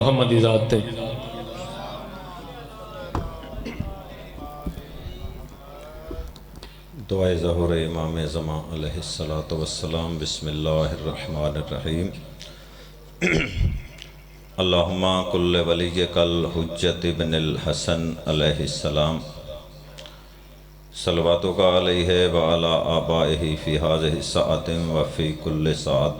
मोहम्मद ज़ात दुआए ज़हूर इमाम ज़मा अलैहिस्सलातु वस्सलाम। बिस्मिल्लाहिर्रहमानिर्रहीम। अल्लाहुम्मा कुल्ल वलिय्यकल हुज्जत इब्निल हसन अलैहिस्सलाम सलवातुका अलैहि व अला आबाइहि फ़ी हाज़िहि सअतिन व फ़ी कुल्लि सअत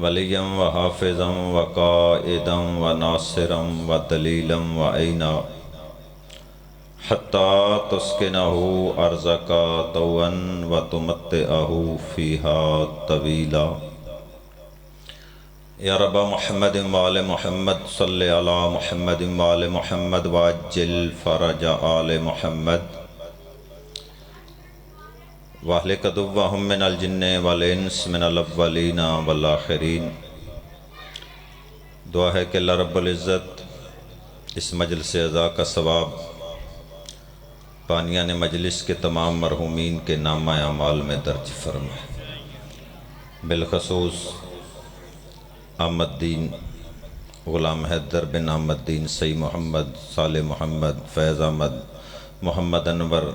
वलिय्यन व हाफ़िज़न व क़ाइदन व नासिरन व दलीलन व ऐना हत्ता तुस्किनहु अर्ज़का तौअन व तुमत्तिअहु फ़ीहा तवीला। या रब्बा मुहम्मद व आले मुहम्मद सल्लि अला मुहम्मद व आले मुहम्मद वअज्जिल फ़रज आले मुहम्मद वअहलिक अदुव्वहुम मिनल जिन्नि वल इंस मिनल अव्वलीन वल आखिरीन। दुआ है कि अल्लाह रब्बुल इज़्ज़त इस मजलिस अज़ा का सवाब बानियान मजलिस के तमाम मरहूमीन के नामा अमाल में दर्ज फरमाए। बिलखसूस अहमद्दीन ग़ुलाम हैदर बिन अहमद्दीन सई मोहम्मद साले मोहम्मद फैज़ अहमद मोहम्मद अनवर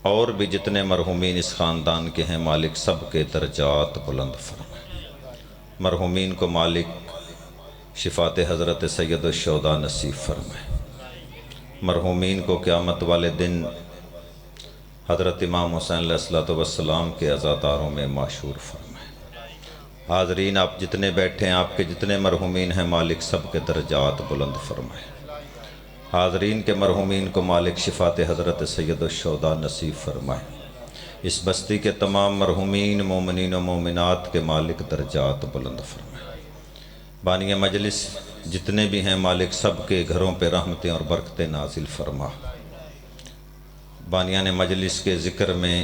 और भी जितने मरहूमीन इस ख़ानदान के हैं, मालिक सब के दर्जात बुलंद फरमाए। मरहूमीन को मालिक शिफ़ात हज़रत सैयद शोदा नसीब फरमाए। मरहूमीन को क़यामत वाले दिन हज़रत इमाम हुसैन अलैहिस्सलातु वस्सलाम के अज़ादारों में माशूर फरमाए। हाज़रीन, आप जितने बैठे हैं, आपके जितने मरहूमीन हैं, मालिक सब के दर्जात बुलंद फरमाए। हाज़रीन के मरहूमीन को मालिक शिफ़ात हज़रत सैयद शोदा नसीब फरमाए। इस बस्ती के तमाम मरहूमीन मोमिनीन व मोमिनात के मालिक दर्जात बुलंद फरमाए। बानिया मजलिस जितने भी हैं, मालिक सब के घरों पे रहमतें और बरकतें नाजिल फरमा। बानिया ने मजलिस के ज़िक्र में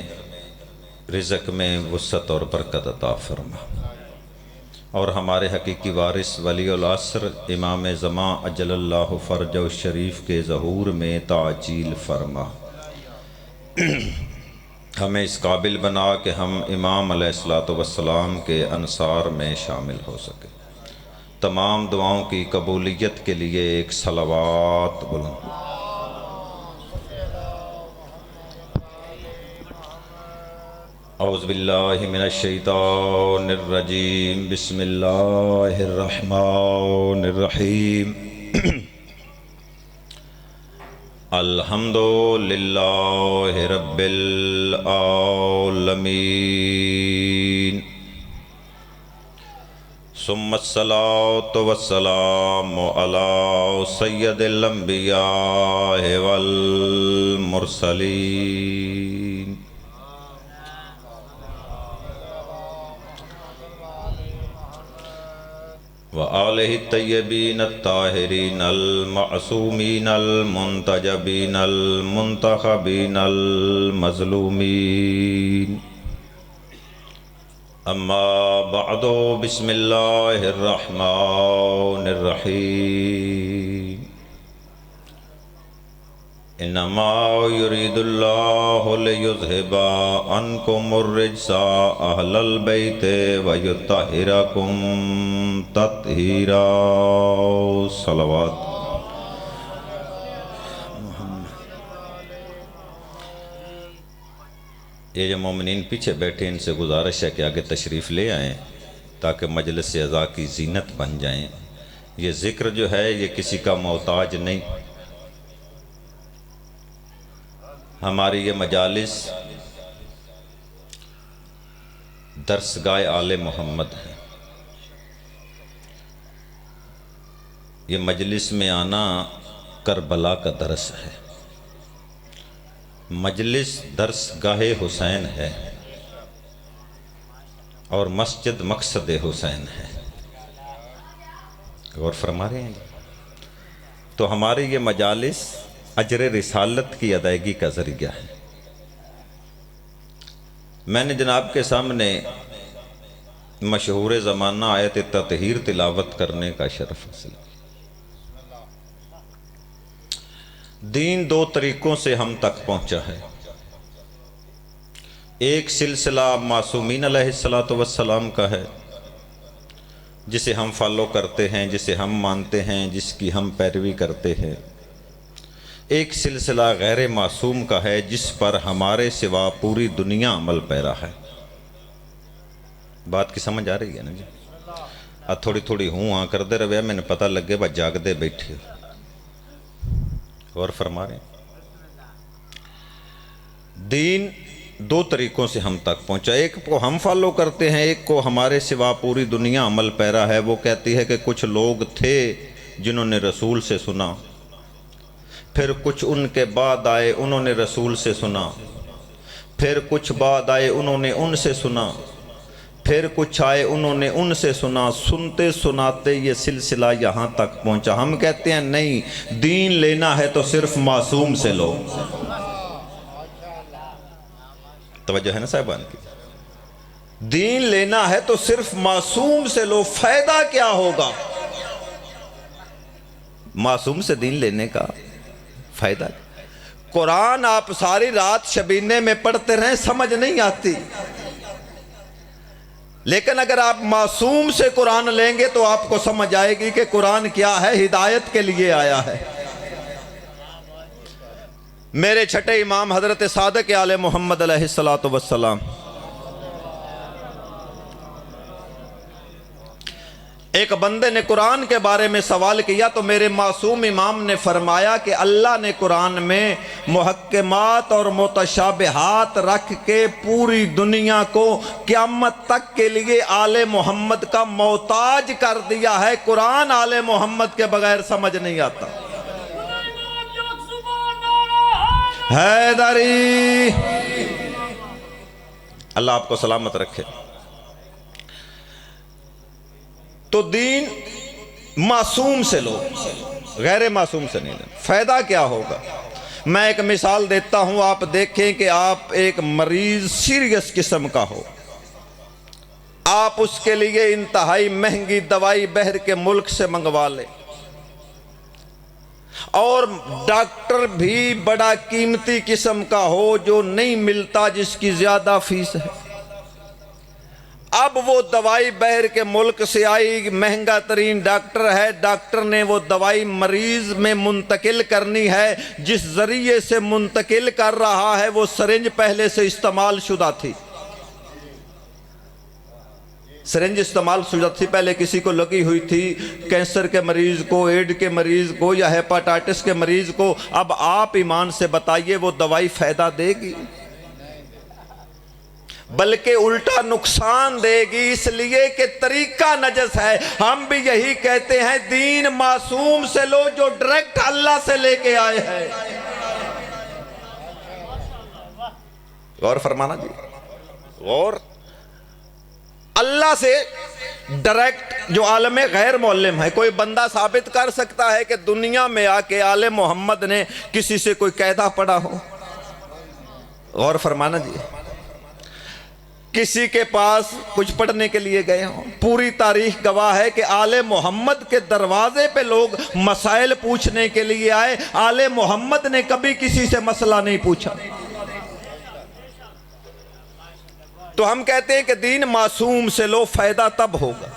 रिज़्क़ में वुसअत और बरकत अता फरमा और हमारे हकीकी वारिस वलीउल असर इमाम ज़मा अज्जलल्लाहु फ़रजहु शरीफ के ज़हूर में ताजील फरमा। हमें इस काबिल बना कि हम इमाम अलैहिस्सलातु वस्सलाम के अंसार में शामिल हो सके। तमाम दुआओं की कबूलियत के लिए एक सलावात बुलंद। औज़ु बिल्लाहि मिनश शैतानिर रजीम। बिस्मिल्लाहिर रहमानिर रहीम। अल्हम्दुलिल्लाहि रब्बिल आलमीन। सुम्मस्सलातु वस्सलामु अला सय्यदिल अंबिया वल मुरसलीन। व आलिहि तय्यबीन अत्ताहिरीन अल मअसूमीन अल मुंतजबीन अल मुंतखबीन अल मज़लूमीन। अम्मा बअदु बिस्मिल्लाहिर रहमानिर रहीम। इन्नमा युरीदुल्लाहु लियुज़हिबा अन्कुमुर रिज्सा अहलल बैति व युत्तहिरकुम तत्हीरा। सलावत। ये जो मोमिनीन पीछे बैठे, इनसे गुजारिश है कि आगे तशरीफ़ ले आएँ ताकि मजलिस अज़ा की ज़ीनत बन जाएँ। ये ज़िक्र जो है ये किसी का मोहताज नहीं। हमारी ये मजालिस दर्सगाह आले मोहम्मद है। ये मजलिस में आना करबला का दरस है। मजलिस दर्सगाह हुसैन है और मस्जिद मकसद हुसैन है। गौर फरमा रहे हैं। तो हमारी ये मजालिस अजर रिसालत की अदायगी का ज़रिया है। मैंने जनाब के सामने मशहूर ज़माना आयत ततहीर तिलावत करने का शरफ हासिल किया। दीन दो तरीक़ों से हम तक पहुँचा है। एक सिलसिला मासूमीन अलैहिस्सलातु वस्सलाम का है जिसे हम फॉलो करते हैं, जिसे हम मानते हैं, जिसकी हम पैरवी करते हैं, एक सिलसिला गैर मासूम का है जिस पर हमारे सिवा पूरी दुनिया अमल पैरा है। बात की समझ आ रही है ना जी? थोड़ी थोड़ी हूँ हाँ करते रहे, मैंने पता लगे बस जागते बैठे और फरमा रहे। दीन दो तरीक़ों से हम तक पहुँचा, एक को हम फॉलो करते हैं, एक को हमारे सिवा पूरी दुनिया अमल पैरा है। वो कहती है कि कुछ लोग थे जिन्होंने रसूल से सुना, फिर कुछ उनके बाद आए उन्होंने रसूल से सुना, फिर कुछ बाद आए उन्होंने उनसे सुना, फिर कुछ आए उन्होंने उनसे सुना, सुनते सुनाते ये सिलसिला यहाँ तक पहुँचा। हम कहते हैं नहीं, दीन लेना है तो सिर्फ मासूम से लो। तवज्जो है ना साहिबान की? दीन लेना है तो सिर्फ मासूम से लो। फायदा क्या होगा मासूम से दीन लेने का? फायदा, कुरान आप सारी रात शबीने में पढ़ते रहें समझ नहीं आती, लेकिन अगर आप मासूम से कुरान लेंगे तो आपको समझ आएगी कि कुरान क्या है, हिदायत के लिए आया है। मेरे छठे इमाम हजरत सादिक आले मोहम्मद अलैहिस्सलातु वस्सलाम, एक बंदे ने कुरान के बारे में सवाल किया तो मेरे मासूम इमाम ने फरमाया कि अल्लाह ने कुरान में मुहक्कमात और मुतशाबिहात रख के पूरी दुनिया को क़यामत तक के लिए आले मोहम्मद का मोहताज कर दिया है। कुरान आले मोहम्मद के बगैर समझ नहीं आता। हैदरी, अल्लाह आपको सलामत रखे। तो दीन मासूम से लो, गैर मासूम से नहीं लेना। फायदा क्या होगा? मैं एक मिसाल देता हूं, आप देखें कि आप एक मरीज सीरियस किस्म का हो, आप उसके लिए इंतहाई महंगी दवाई बहर के मुल्क से मंगवा लें और डॉक्टर भी बड़ा कीमती किस्म का हो जो नहीं मिलता, जिसकी ज्यादा फीस है। अब वो दवाई बहर के मुल्क से आई, महंगा तरीन डॉक्टर है, डॉक्टर ने वो दवाई मरीज में मुंतकिल करनी है, जिस जरिए से मुंतकिल कर रहा है वो सिरिंज पहले से इस्तेमाल शुदा थी। सिरिंज इस्तेमाल शुदा थी, पहले किसी को लगी हुई थी, कैंसर के मरीज को, एड्स के मरीज को या हेपाटाइटिस के मरीज को। अब आप ईमान से बताइए वो दवाई फायदा देगी? बल्कि उल्टा नुकसान देगी, इसलिए कि तरीका नजस है। हम भी यही कहते हैं, दीन मासूम से लो जो डायरेक्ट अल्लाह से लेके आए हैं। गौर फरमाना जी, और अल्लाह से डायरेक्ट जो आलम गैर मौलम है। कोई बंदा साबित कर सकता है कि दुनिया में आके आले मोहम्मद ने किसी से कोई कायदा पढ़ा हो? गौर फरमाना जी, किसी के पास कुछ पढ़ने के लिए गए हों? पूरी तारीख गवाह है कि आले मोहम्मद के दरवाजे पे लोग मसाइल पूछने के लिए आए, आले मोहम्मद ने कभी किसी से मसला नहीं पूछा। तो हम कहते हैं कि दीन मासूम से लो, फायदा तब होगा।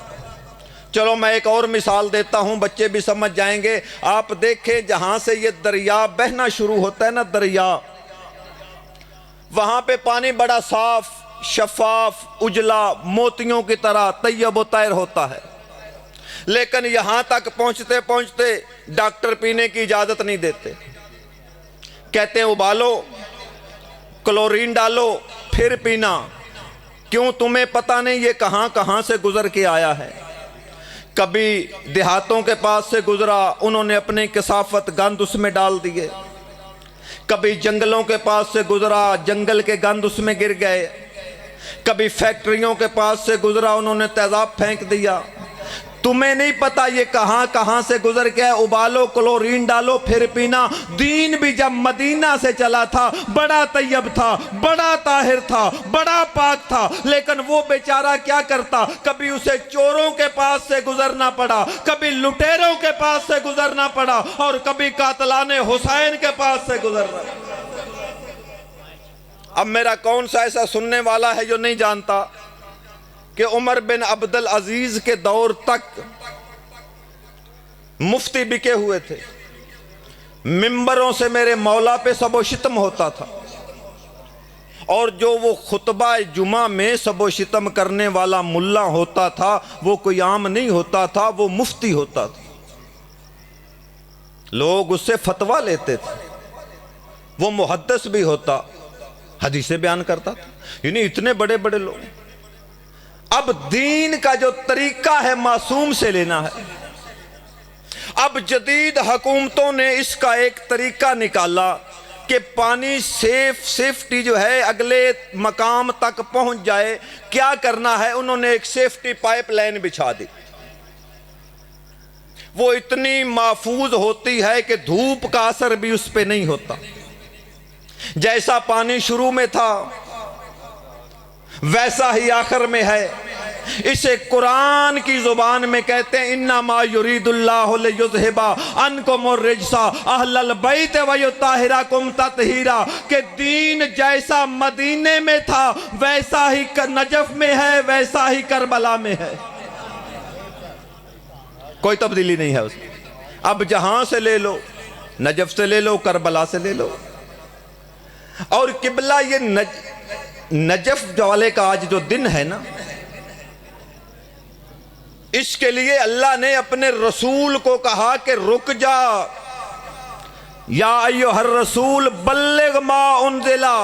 चलो मैं एक और मिसाल देता हूं, बच्चे भी समझ जाएंगे। आप देखें, जहां से ये दरिया बहना शुरू होता है ना, दरिया, वहां पे पानी बड़ा साफ, शफाफ, उजला, मोतियों की तरह तैयब व तैर होता है। लेकिन यहां तक पहुंचते पहुंचते डॉक्टर पीने की इजाजत नहीं देते, कहते हैं उबालो, क्लोरीन डालो, फिर पीना। क्यों? तुम्हें पता नहीं ये कहां कहां से गुजर के आया है। कभी देहातों के पास से गुजरा, उन्होंने अपने कसाफत गंद उसमें डाल दिए। कभी जंगलों के पास से गुजरा, जंगल के गंद उसमें गिर गए। कभी फैक्ट्रियों के पास से गुजरा, उन्होंने तेजाब फेंक दिया। तुम्हें नहीं पता ये कहां कहां से गुजर के है। उबालो, क्लोरीन डालो, फिर पीना। दीन भी जब मदीना से चला था, बड़ा तैयब था, बड़ा ताहिर था, बड़ा पाक था, लेकिन वो बेचारा क्या करता? कभी उसे चोरों के पास से गुजरना पड़ा, कभी लुटेरों के पास से गुजरना पड़ा, और कभी कातलाने हुसैन के पास से गुजरना। अब मेरा कौन सा ऐसा सुनने वाला है जो नहीं जानता कि उमर बिन अब्दुल अजीज के दौर तक मुफ्ती बिके हुए थे। मिंबरों से मेरे मौला पे सबो शितम होता था, और जो वो खुतबा जुमा में सबो शितम करने वाला मुल्ला होता था वो कोई आम नहीं होता था, वो मुफ्ती होता था। लोग उससे फतवा लेते थे। वो मुहद्दिस भी होता, हदीसें बयान करता था। यानी इतने बड़े बड़े लोग। अब दीन का जो तरीका है मासूम से लेना है। अब जदीद हुकूमतों ने इसका एक तरीका निकाला कि पानी सेफ्टी जो है अगले मकाम तक पहुंच जाए। क्या करना है, उन्होंने एक सेफ्टी पाइपलाइन बिछा दी। वो इतनी महफूज होती है कि धूप का असर भी उस पर नहीं होता। जैसा पानी शुरू में था वैसा ही आखिर में है। इसे कुरान की जुबान में कहते हैं, इन्नमा युरीदुल्लाहु लियुज़हिबा अन्कुमुर रिज्सा अहलल बैत व युताहिराकुम तत्हीरा। के दीन जैसा मदीने में था वैसा ही नजफ में है, वैसा ही करबला में है। कोई तब्दीली नहीं है उसमें। अब जहां से ले लो, नजफ से ले लो, करबला से ले लो। और किबला ये नजफ वाले का आज जो दिन है ना, इसके लिए अल्लाह ने अपने रसूल को कहा कि रुक जा, या अय्युहर रसूल बल्लिग मा उनजिला,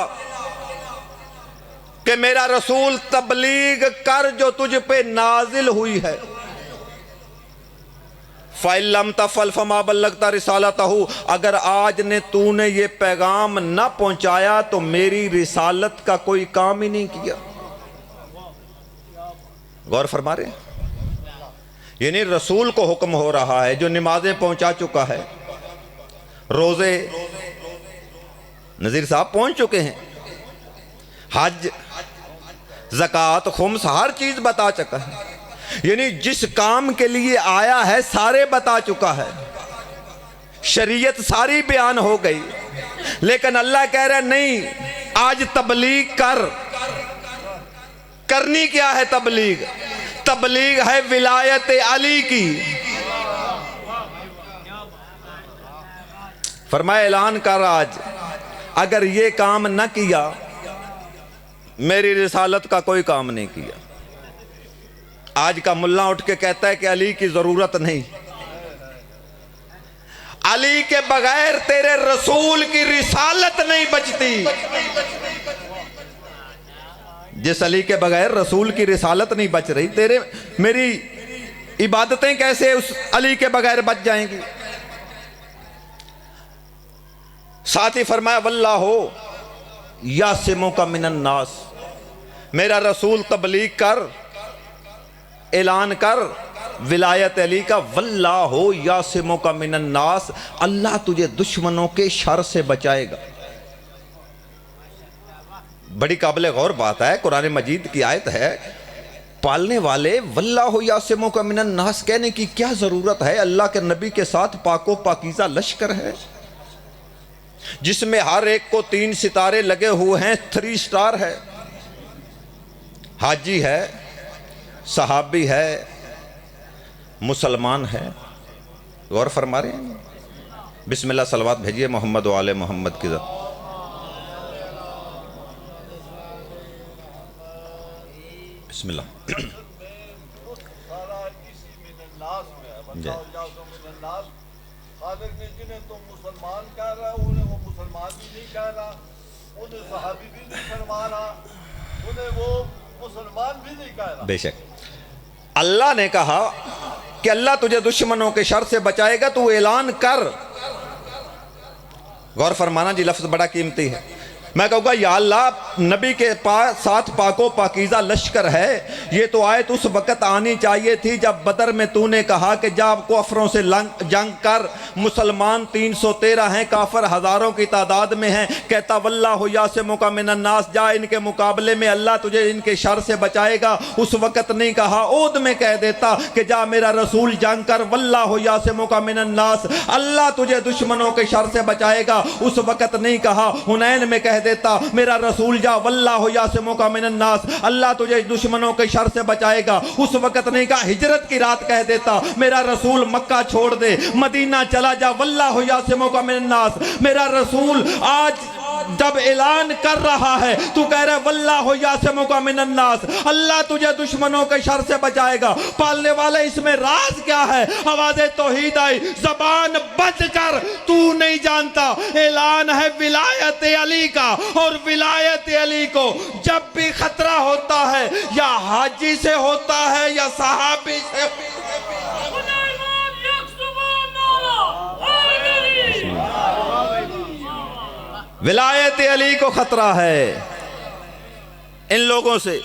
कि मेरा रसूल तबलीग कर जो तुझ पे नाजिल हुई है। फ़इल्लम तफ़अल फ़मा बल्लगता रिसालतहू, अगर आज ने तूने ये पैगाम न पहुंचाया तो मेरी रिसालत का कोई काम ही नहीं किया। गौर फरमा रहे, यानी रसूल को हुक्म हो रहा है जो नमाजें पहुंचा चुका है, रोजे नजीर साहब पहुंच चुके हैं, हज ज़कात खुम्स हर चीज बता चुका है। यानी जिस काम के लिए आया है सारे बता चुका है, शरीयत सारी बयान हो गई। लेकिन अल्लाह कह रहा नहीं, आज तबलीग कर। करनी क्या है तबलीग? तबलीग है विलायत अली की। फरमाया ऐलान कर आज, अगर ये काम न किया मेरी रिसालत का कोई काम नहीं किया। आज का मुल्ला उठ के कहता है कि अली की जरूरत नहीं, अली के बगैर तेरे रसूल की रिसालत नहीं बचती। जिस अली के बगैर रसूल की रिसालत नहीं बच रही, तेरे मेरी इबादतें कैसे उस अली के बगैर बच जाएंगी? साथ ही फरमाया वल्लाहो यासिमो का मिनन नास, मेरा रसूल तबलीग कर, ऐलान कर विलायत अली का। वल्लाहो यासिमो का मिनन नास, अल्लाह तुझे दुश्मनों के शर से बचाएगा। बड़ी काबिल गौर बात है, कुरान मजीद की आयत है। पालने वाले वल्लाहु यासिमु का मिनन नास कहने की क्या जरूरत है? अल्लाह के नबी के साथ पाको पाकीज़ा लश्कर है जिसमें हर एक को 3 सितारे लगे हुए हैं, 3 स्टार है। हाजी है, सहाबी है, मुसलमान है। गौर फरमा रहे हैं? बिस्मिल्लाह सलवात भेजिए मोहम्मद वाले मोहम्मद की ज़त। बिस्मिल्लाह। जिन्हें तुम मुसलमान कह रहा उन्हें वो मुसलमान भी नहीं कह रहा, उन्हें सहाबी भी नहीं फरमा रहा, उन्हें वो मुसलमान भी नहीं कह रहा। बेशक अल्लाह ने कहा कि अल्लाह तुझे दुश्मनों के शर से बचाएगा, तू ऐलान कर। गौर फरमाना जी, लफ्ज बड़ा कीमती है। मैं कहूँगा या अल्लाह नबी के साथ पाको पाकीज़ा लश्कर है। ये तो आयत उस वक़्त आनी चाहिए थी जब बदर में तूने कहा कि जब काफरों से जंग कर। मुसलमान 313 हैं, काफर हज़ारों की तादाद में हैं। कहता वल्लाहु यासिमुका मिनन नास, जा इनके मुकाबले में अल्लाह तुझे इनके शर से बचाएगा। उस वक़्त नहीं कहा, ओद में कह देता कि जा मेरा रसूल जंग कर, वल्लाहु यासिमुका मिनन नास, अल्लाह तुझे दुश्मनों के शर से बचाएगा। उस वक़्त नहीं कहा, हुनैन में कह देता मेरा रसूल जा वल्लाहु यासिमुका मिनन नास, अल्लाह तुझे दुश्मनों के शर से बचाएगा, उस वक्त नहीं कहा हिजरत की रात कह देता मेरा रसूल मक्का छोड़ दे मदीना चला जा वल्लाहु यासिमुका मिनन नास। मेरा रसूल आज जब ऐलान कर रहा है तू कह रहा है वल्लाहु यासिमुका मिनन नास, अल्लाह तुझे दुश्मनों के शर से बचाएगा। पालने वाले इसमें राज क्या है? आवाज़े तौहीद आई, जबान बंद कर, तू नहीं जानता। ऐलान है विलायत अली का, और विलायत अली को जब भी खतरा होता है या हाजी से होता है या सहाबी से। विलायत अली को खतरा है इन लोगों से।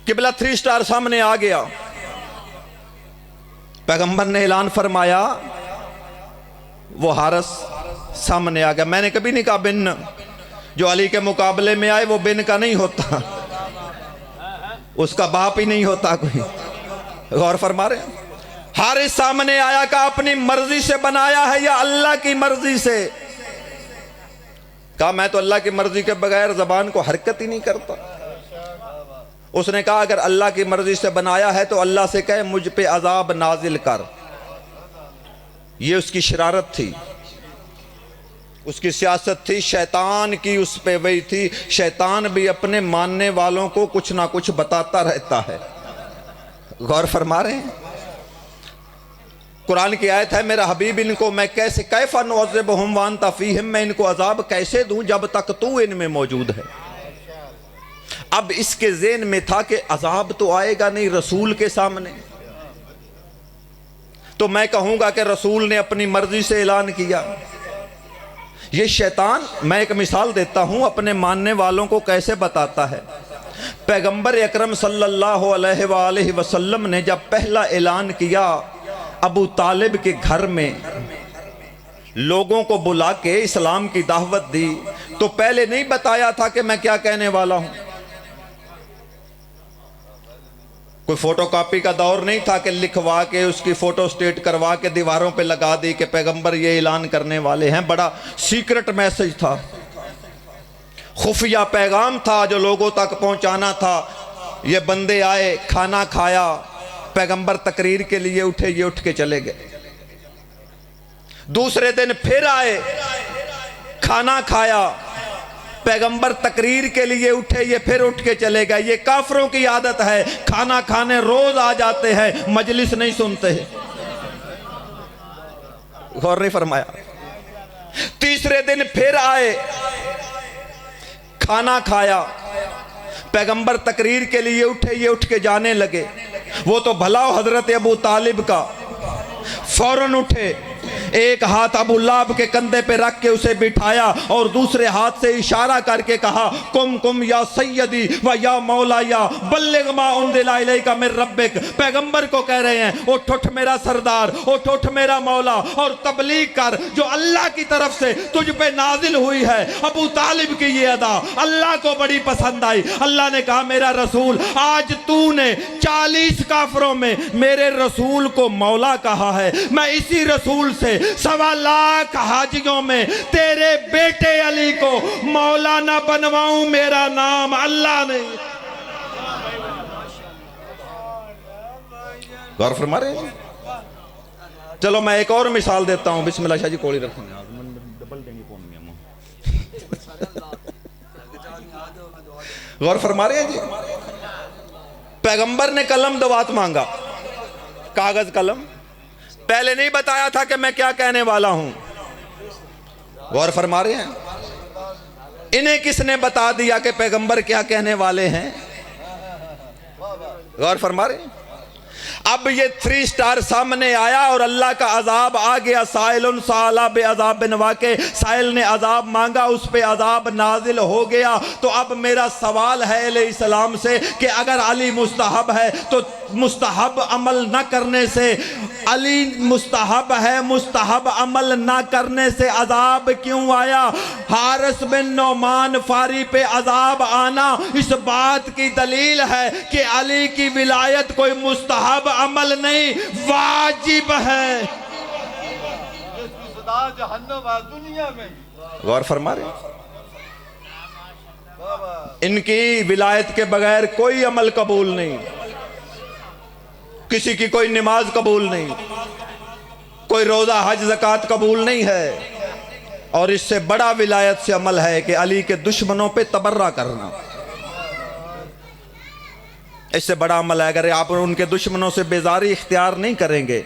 किबला 3 स्टार सामने आ गया, पैगंबर ने ऐलान फरमाया, वो हारस सामने आ गया। मैंने कभी नहीं कहा बिन जो अली के मुकाबले में आए वो बिन का नहीं होता, उसका बाप ही नहीं होता कोई। गौर फरमा रहे, हारिस सामने आया, का अपनी मर्जी से बनाया है या अल्लाह की मर्जी से? कहा मैं तो अल्लाह की मर्जी के बगैर जबान को हरकत ही नहीं करता। उसने कहा अगर अल्लाह की मर्जी से बनाया है तो अल्लाह से कहे मुझ पे अजाब नाजिल कर। ये उसकी शरारत थी, उसकी सियासत थी, शैतान की उस पे वही थी। शैतान भी अपने मानने वालों को कुछ ना कुछ बताता रहता है। गौर फरमा रहे हैं, कुरान की आयत है मेरा हबीब इनको मैं कैसे कैफा नुअज़्ज़िबुहुम व अंता फ़ीहिम, मैं इनको अजाब कैसे दूं जब तक तू इनमें मौजूद है। अब इसके ज़हन में था कि अजाब तो आएगा नहीं रसूल के सामने, तो मैं कहूंगा कि रसूल ने अपनी मर्जी से ऐलान किया। ये शैतान, मैं एक मिसाल देता हूं, अपने मानने वालों को कैसे बताता है। पैगंबर अकरम सल्लल्लाहु अलैहि वसल्लम ने जब पहला ऐलान किया अबू तालिब के घर में लोगों को बुला के इस्लाम की दावत दी, तो पहले नहीं बताया था कि मैं क्या कहने वाला हूं। कोई फोटोकॉपी का दौर नहीं था कि लिखवा के उसकी फोटो स्टेट करवा के दीवारों पे लगा दी कि पैगंबर ये ऐलान करने वाले हैं। बड़ा सीक्रेट मैसेज था, खुफिया पैगाम था जो लोगों तक पहुंचाना था। ये बंदे आए, खाना खाया, पैगंबर तकरीर के लिए उठे, ये उठ के चले गए। दूसरे दिन फिर आए, खाना खाया, पैगंबर तकरीर के लिए उठे, ये फिर उठ के चले गए। ये काफरों की आदत है, खाना खाने रोज आ जाते हैं, मजलिस नहीं सुनते। गौर नहीं फरमाया। तीसरे दिन फिर आए, खाना खाया, पैगंबर तकरीर के लिए उठे, ये उठ के जाने लगे। वो तो भला हजरत अबू तालिब का, फौरन उठे, एक हाथ अबू लाब के कंधे पे रख के उसे बिठाया और दूसरे हाथ से इशारा करके कहा कुम कुम या सैयदी व या मौला या बल्लिग मा उनज़िला इलैका मिर रब्बिक। पैगंबर को कह रहे हैं उठ उठ मेरा सरदार, उठ उठ मेरा मौला और तबलीग कर जो अल्लाह की तरफ से तुझ पे नाजिल हुई है। अबू तालिब की ये अदा अल्लाह को बड़ी पसंद आई। अल्लाह ने कहा मेरा रसूल, आज तूने 40 काफरों में मेरे रसूल को मौला कहा है, मैं इसी रसूल से 1.25 लाख हाजियों में तेरे बेटे अली को मौलाना बनवाऊं। मेरा नाम अल्लाह ने। गौर फरमा रहे हैं। चलो मैं एक और मिसाल देता हूं। बिस्मिल्लाह शाह जी कोड़ी रखेंगे, गौर फरमा रहे हैं जी। पैगंबर ने कलम दवात मांगा, कागज कलम। पहले नहीं बताया था कि मैं क्या कहने वाला हूं। गौर फरमा रहे हैं। इन्हें किसने बता दिया कि पैगंबर क्या कहने वाले हैं? गौर फरमा रहे हैं। अब ये 3 स्टार सामने आया और अल्लाह का अजाब आ गया। साइलुन साला बे अजाब नवाके, साइल ने अजाब मांगा, उस पे अजाब नाजिल हो गया। तो अब मेरा सवाल है अले इस्लाम से कि अगर अली मुस्तहब है तो मुस्तहब अमल न करने से, अली मुस्तहब है, मुस्तहब अमल न करने से अजाब क्यों आया? हारिस बिन नौमान फारी पे अजाब आना इस बात की दलील है कि अली की विलायत कोई मुस्तहब अमल नहीं, वाजिब है। जहन्नम दुनिया में। गौर फरमा रहे। इनकी विलायत के बगैर कोई अमल कबूल नहीं, किसी की कोई नमाज कबूल नहीं, कोई रोजा हज ज़कात कबूल नहीं है। और इससे बड़ा विलायत से अमल है कि अली के दुश्मनों पे तबर्रा करना। इससे बड़ा अमल है अगर आप उनके दुश्मनों से बेजारी इख्तियार नहीं करेंगे।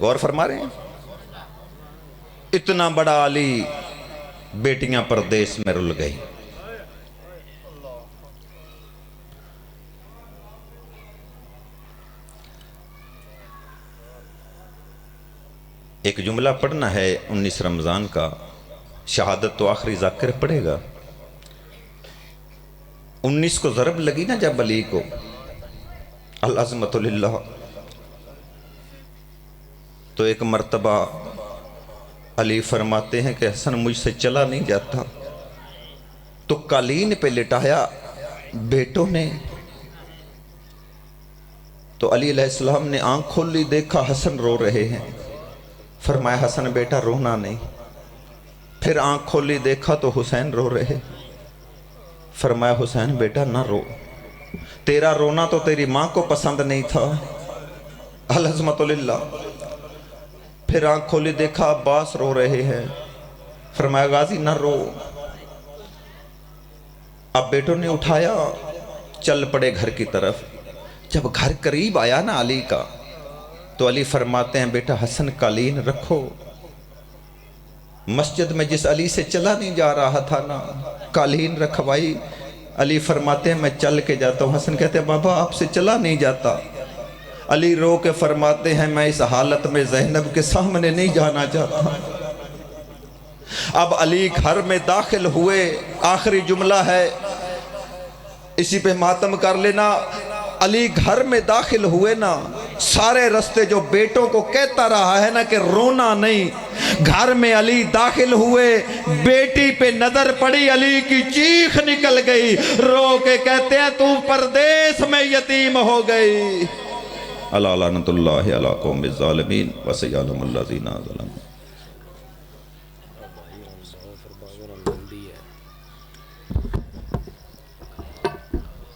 गौर फरमा रहे हैं, इतना बड़ा अली, बेटियां परदेश में रुल गई। एक जुमला पढ़ना है 19 रमज़ान का, शहादत तो आखिरी ज़ाकिर पढ़ेगा। 19 को ज़रब लगी ना जब अली को, अल अज़मतु लिल्लाह, तो एक मर्तबा अली फरमाते हैं कि हसन मुझसे चला नहीं जाता, तो कालीन पे लिटाया बेटों ने। तो अली अलैहिस्सलाम ने आंख खोली, देखा हसन रो रहे हैं। फरमाया हसन बेटा रोना नहीं। फिर आंख खोली, देखा तो हुसैन रो रहे। फरमाया हुसैन बेटा ना रो, तेरा रोना तो तेरी माँ को पसंद नहीं था। अल अज़मतु लिल्लाह। फिर आंख खोली, देखा अब्बास रो रहे हैं। फरमाया गाजी ना रो। अब बेटों ने उठाया, चल पड़े घर की तरफ। जब घर करीब आया ना अली का, तो अली फरमाते हैं बेटा हसन कालीन रखो। मस्जिद में जिस अली से चला नहीं जा रहा था ना, कालीन रखवाई। अली फरमाते हैं मैं चल के जाता हूँ। हसन कहते हैं बाबा आपसे चला नहीं जाता। अली रो के फरमाते हैं मैं इस हालत में ज़ैनब के सामने नहीं जाना चाहता। अब अली घर में दाखिल हुए, आखिरी जुमला है, इसी पे मातम कर लेना। अली घर में दाखिल हुए ना, सारे रास्ते जो बेटों को कहता रहा है ना कि रोना नहीं, घर में अली दाखिल हुए, बेटी पे नजर पड़ी, अली की चीख निकल गई। रो के कहते हैं तू परदेश में यतीम हो गई। अला लानतुल्लाहि अला कौमिज़ ज़ालिमीन व सयअलमुल लज़ीना ज़लमू।